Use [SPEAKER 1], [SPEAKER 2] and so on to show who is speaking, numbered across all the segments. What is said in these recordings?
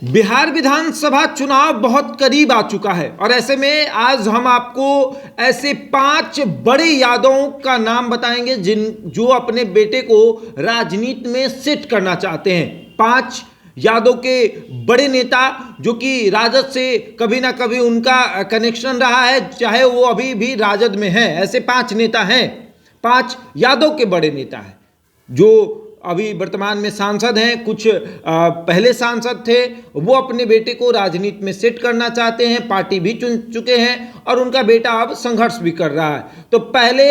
[SPEAKER 1] बिहार विधानसभा चुनाव बहुत करीब आ चुका है और ऐसे में आज हम आपको ऐसे 5 बड़े यादवों का नाम बताएंगे जो अपने बेटे को राजनीति में सेट करना चाहते हैं। 5 यादव के बड़े नेता जो कि राजद से कभी ना कभी उनका कनेक्शन रहा है, चाहे वो अभी भी राजद में है। ऐसे 5 नेता हैं, 5 यादव के बड़े नेता हैं जो अभी वर्तमान में सांसद हैं, कुछ पहले सांसद थे। वो अपने बेटे को राजनीति में सेट करना चाहते हैं, पार्टी भी चुन चुके हैं और उनका बेटा अब संघर्ष भी कर रहा है। तो पहले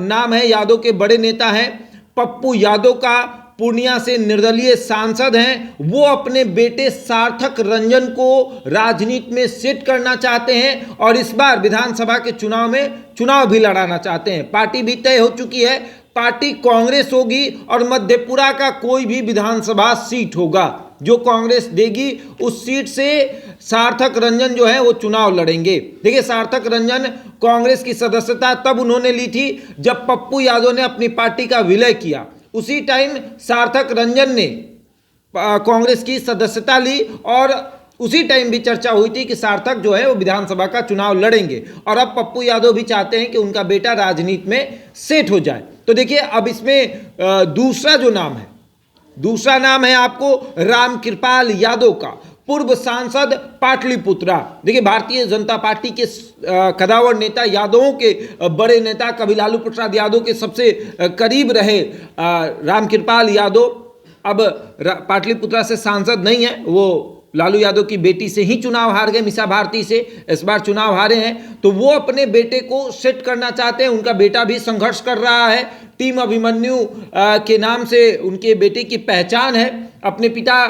[SPEAKER 1] नाम है यादव के बड़े नेता हैं पप्पू यादव का, पूर्णिया से निर्दलीय सांसद हैं। वो अपने बेटे सार्थक रंजन को राजनीति में सेट करना चाहते हैं और इस बार विधानसभा के चुनाव भी लड़ाना चाहते हैं। पार्टी भी तय हो चुकी है, पार्टी कांग्रेस होगी और मधेपुरा का कोई भी विधानसभा सीट होगा जो कांग्रेस देगी, उस सीट से सार्थक रंजन जो है वो चुनाव लड़ेंगे। देखिए, सार्थक रंजन कांग्रेस की सदस्यता तब उन्होंने ली थी जब पप्पू यादव ने अपनी पार्टी का विलय किया। उसी टाइम सार्थक रंजन ने कांग्रेस की सदस्यता ली और उसी टाइम भी चर्चा हुई थी कि सार्थक जो है वो विधानसभा का चुनाव लड़ेंगे और अब पप्पू यादव भी चाहते हैं कि उनका बेटा राजनीति में सेट हो जाए। तो देखिए, अब इसमें दूसरा नाम है आपको रामकृपाल यादव का, पूर्व सांसद पाटलिपुत्रा। देखिए, भारतीय जनता पार्टी के कदावर नेता, यादवों के बड़े नेता, कभी लालू प्रसाद यादव के सबसे करीब रहे रामकृपाल यादव अब पाटलिपुत्रा से सांसद नहीं है। वो लालू यादव की बेटी से ही चुनाव हार गए, मीसा भारती से इस बार चुनाव हारे हैं। तो वो अपने बेटे को सेट करना चाहते हैं। उनका बेटा भी संघर्ष कर रहा है। टीम अभिमन्यु के नाम से उनके बेटे की पहचान है। अपने पिता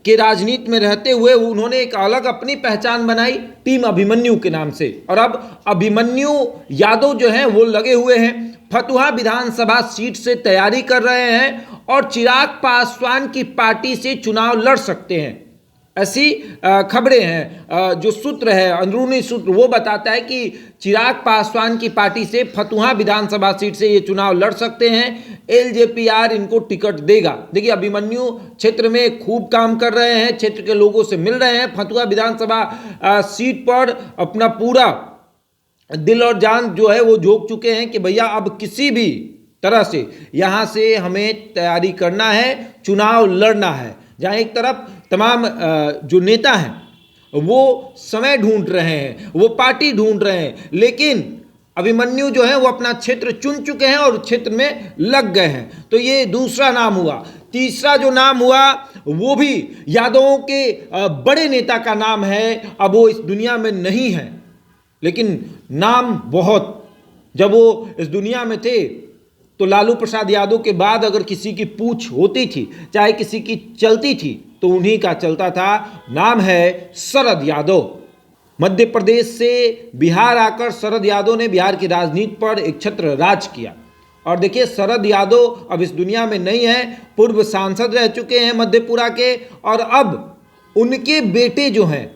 [SPEAKER 1] के राजनीति में रहते हुए उन्होंने एक अलग अपनी पहचान बनाई टीम अभिमन्यु के नाम से। और अब अभिमन्यु यादव जो हैं वो लगे हुए हैं, फतुहा विधानसभा सीट से तैयारी कर रहे हैं और चिराग पासवान की पार्टी से चुनाव लड़ सकते हैं। ऐसी खबरें हैं। जो सूत्र है, अंदरूनी सूत्र, वो बताता है कि चिराग पासवान की पार्टी से फतुहा विधानसभा सीट से ये चुनाव लड़ सकते हैं। एलजेपीआर इनको टिकट देगा। देखिए, अभिमन्यु क्षेत्र में खूब काम कर रहे हैं, क्षेत्र के लोगों से मिल रहे हैं। फतुहा विधानसभा सीट पर अपना पूरा दिल और जान जो है वो झोंक चुके हैं कि भैया अब किसी भी तरह से यहाँ से हमें तैयारी करना है, चुनाव लड़ना है। जहाँ एक तरफ तमाम जो नेता हैं वो समय ढूंढ रहे हैं, वो पार्टी ढूंढ रहे हैं, लेकिन अभिमन्यु जो है वो अपना क्षेत्र चुन चुके हैं और क्षेत्र में लग गए हैं। तो ये दूसरा नाम हुआ। तीसरा जो नाम हुआ वो भी यादवों के बड़े नेता का नाम है। अब वो इस दुनिया में नहीं है, लेकिन नाम बहुत, जब वो इस दुनिया में थे तो लालू प्रसाद यादव के बाद अगर किसी की पूछ होती थी, चाहे किसी की चलती थी, तो उन्हीं का चलता था। नाम है शरद यादव। मध्य प्रदेश से बिहार आकर शरद यादव ने बिहार की राजनीति पर एक छत्र राज किया। और देखिए, शरद यादव अब इस दुनिया में नहीं है, पूर्व सांसद रह चुके हैं मधेपुरा के और अब उनके बेटे जो हैं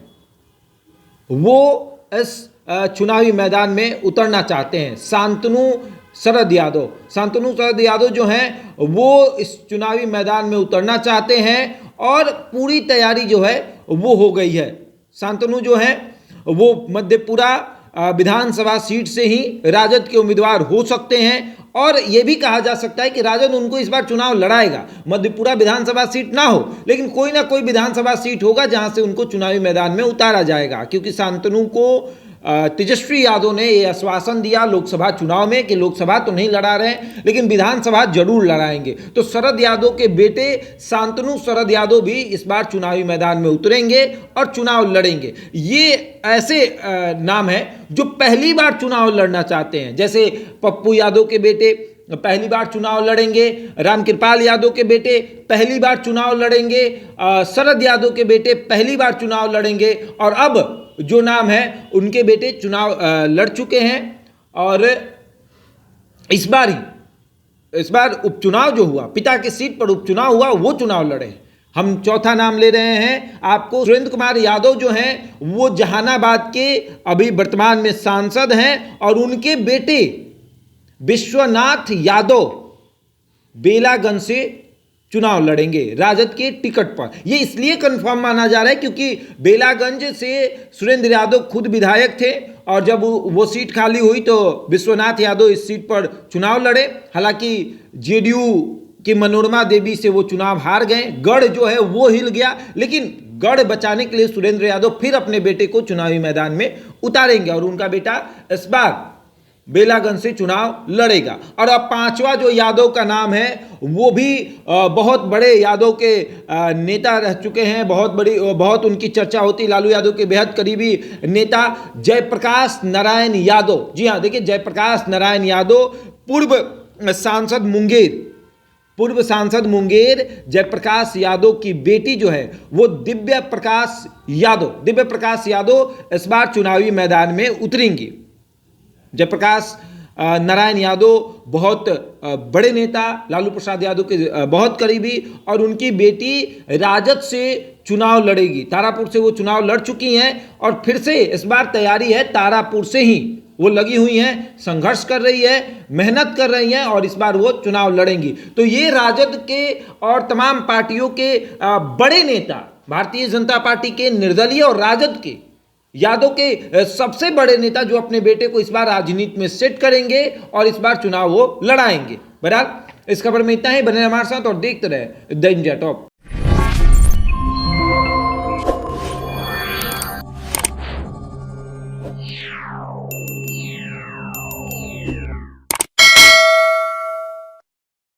[SPEAKER 1] वो इस चुनावी मैदान में उतरना चाहते हैं। शांतनु शरद यादव जो हैं वो इस चुनावी मैदान में उतरना चाहते हैं और पूरी तैयारी जो है वो हो गई है। शांतनु जो हैं वो मधेपुरा विधानसभा सीट से ही राजद के उम्मीदवार हो सकते हैं और ये भी कहा जा सकता है कि राजद उनको इस बार चुनाव लड़ाएगा। मधेपुरा विधानसभा सीट ना हो, लेकिन कोई ना कोई विधानसभा सीट होगा जहां से उनको चुनावी मैदान में उतारा जाएगा, क्योंकि शांतनु को तेजस्वी यादव ने ये आश्वासन दिया लोकसभा चुनाव में कि लोकसभा तो नहीं लड़ा रहे हैं लेकिन विधानसभा जरूर लड़ाएंगे। तो शरद यादव के बेटे शांतनु शरद यादव भी इस बार चुनावी मैदान में उतरेंगे और चुनाव लड़ेंगे। ये ऐसे नाम हैं जो पहली बार चुनाव लड़ना चाहते हैं। जैसे पप्पू यादव के बेटे पहली बार चुनाव लड़ेंगे, रामकृपाल यादव के बेटे पहली बार चुनाव लड़ेंगे, शरद यादव के बेटे पहली बार चुनाव लड़ेंगे और अब जो नाम है उनके बेटे चुनाव लड़ चुके हैं और इस बार उपचुनाव जो हुआ, पिता की सीट पर उपचुनाव हुआ, वो चुनाव लड़े। हम चौथा नाम ले रहे हैं आपको, सुरेंद्र कुमार यादव जो हैं वो जहानाबाद के अभी वर्तमान में सांसद हैं और उनके बेटे विश्वनाथ यादव बेलागंज से चुनाव लड़ेंगे राजद के टिकट पर। ये इसलिए कंफर्म माना जा रहा है क्योंकि बेलागंज से सुरेंद्र यादव खुद विधायक थे और जब वो सीट खाली हुई तो विश्वनाथ यादव इस सीट पर चुनाव लड़े। हालांकि जेडीयू की मनोरमा देवी से वो चुनाव हार गए, गढ़ जो है वो हिल गया, लेकिन गढ़ बचाने के लिए सुरेंद्र यादव फिर अपने बेटे को चुनावी मैदान में उतारेंगे और उनका बेटा इस बार बेलागंज से चुनाव लड़ेगा। और अब पांचवा जो यादव का नाम है वो भी बहुत बड़े यादव के नेता रह चुके हैं, बहुत उनकी चर्चा होती, लालू यादव के बेहद करीबी नेता जयप्रकाश नारायण यादव। जी हाँ, देखिए जयप्रकाश नारायण यादव पूर्व सांसद मुंगेर जयप्रकाश यादव की बेटी जो है वो दिव्य प्रकाश यादव इस बार चुनावी मैदान में उतरेंगी। जयप्रकाश नारायण यादव बहुत बड़े नेता, लालू प्रसाद यादव के बहुत करीबी, और उनकी बेटी राजद से चुनाव लड़ेगी। तारापुर से वो चुनाव लड़ चुकी हैं और फिर से इस बार तैयारी है, तारापुर से ही वो लगी हुई हैं, संघर्ष कर रही है, मेहनत कर रही हैं और इस बार वो चुनाव लड़ेंगी। तो ये राजद के और तमाम पार्टियों के बड़े नेता, भारतीय जनता पार्टी के निर्दलीय और राजद के यादव के सबसे बड़े नेता जो अपने बेटे को इस बार राजनीति में सेट करेंगे और इस बार चुनाव वो लड़ाएंगे। बहरहाल इस खबर में इतना ही। बने हमारे साथ और देखते रहे द इंडिया टॉप।